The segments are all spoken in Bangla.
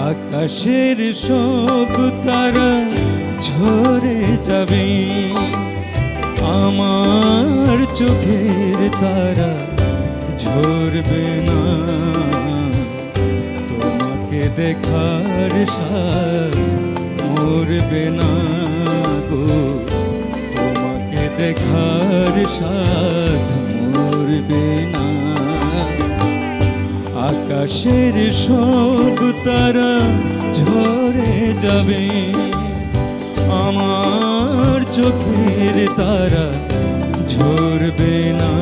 আকাশের সব তারা ঝরে যাবে, আমার চোখের তারা ঝরবে না। তোমাকে দেখার সাথ মরবে না গো, তোমাকে দেখার সাথ মরবে না। আকাশের সব তারা ঝরে যাবে, আমার চোখের তারা ঝরবে না।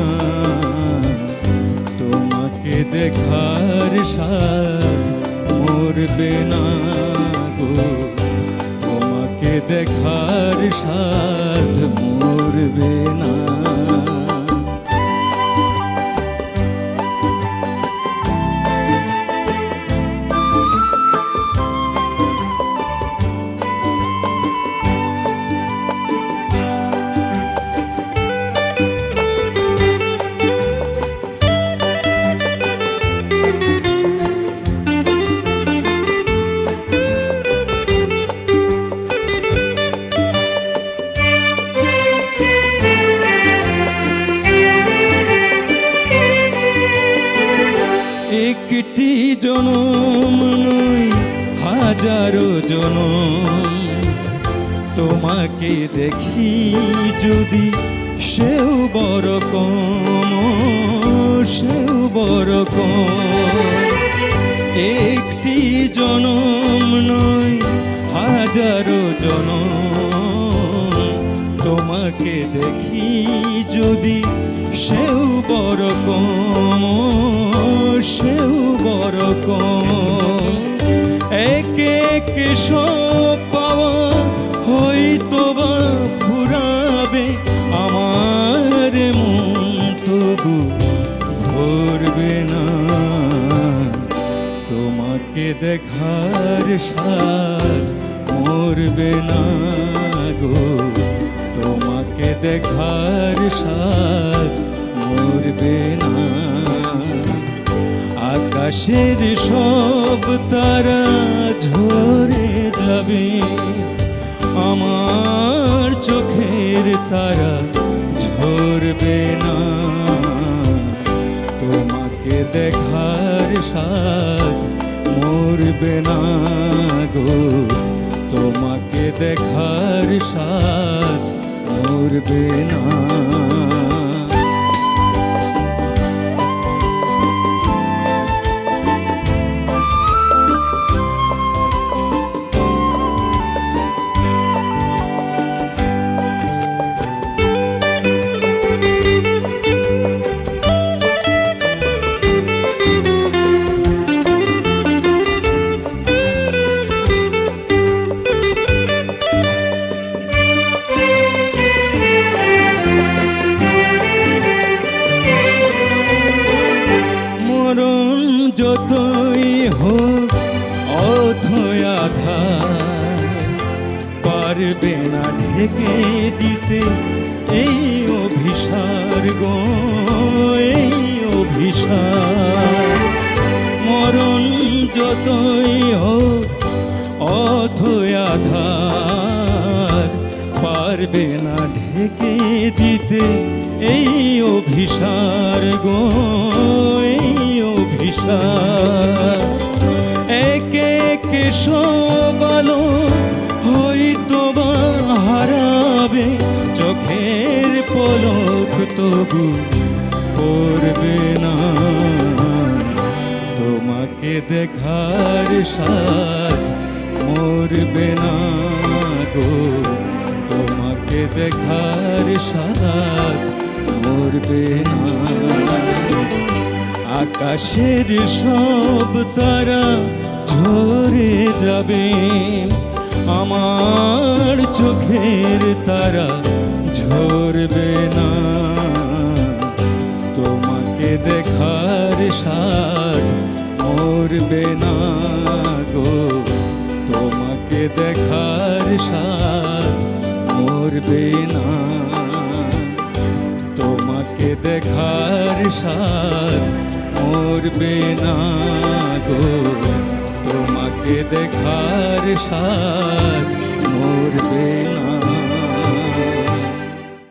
তোমাকে দেখার সাথ মরবে না গো, তোমাকে দেখার সাথ মরবে না। একটি জনম নয় হাজারো জনম, তোমাকে দেখি যদি সেও বড় কম, সেও বড় কম। একটি জনম নয় হাজারো জনম, তোমাকে দেখি যদি সেও বড় কম, সেও বড় কম। একে একে সব পাওয়া হয়তো বা ফুরাবে, আমার মন তবু ভরবে না। তোমাকে দেখার সাথ মরবে না গো, তোমাকে দেখার সাথ মরবে না। আকাশের সব তারা ঝরে যাবে, আমার চোখের তারা ঝরবে না। তোমাকে দেখার সাথ মরবে না গো, তোমাকে দেখার সাথ মরবে না। যতই হোক অথই আধার, পারবে না ঢেকে দিতে এই অভিসার গো, এই অভিসার। মরণ যতই হোক অথই আধার, পারবে না ঢেকে দিতে এই অভিসার গো, এই অভিসার। একে একে সব আলো হয়তো বা হারাবে, চোখের পলক তবু পড়বে না। তোমাকে দেখার সাথ মরবে না গো, তোমাকে দেখার সাথ মরবে না। আকাশের সব তারা ঝরে যাবে, আমার চোখের তারা ঝরবে না। তোমাকে দেখার স্বাদ মরবে না গো, তোমাকে দেখার স্বাদ মরবে না। তোমাকে দেখার স্বাদ মরবে না গো, তোমাকে দেখার স্বাদ মরবে না।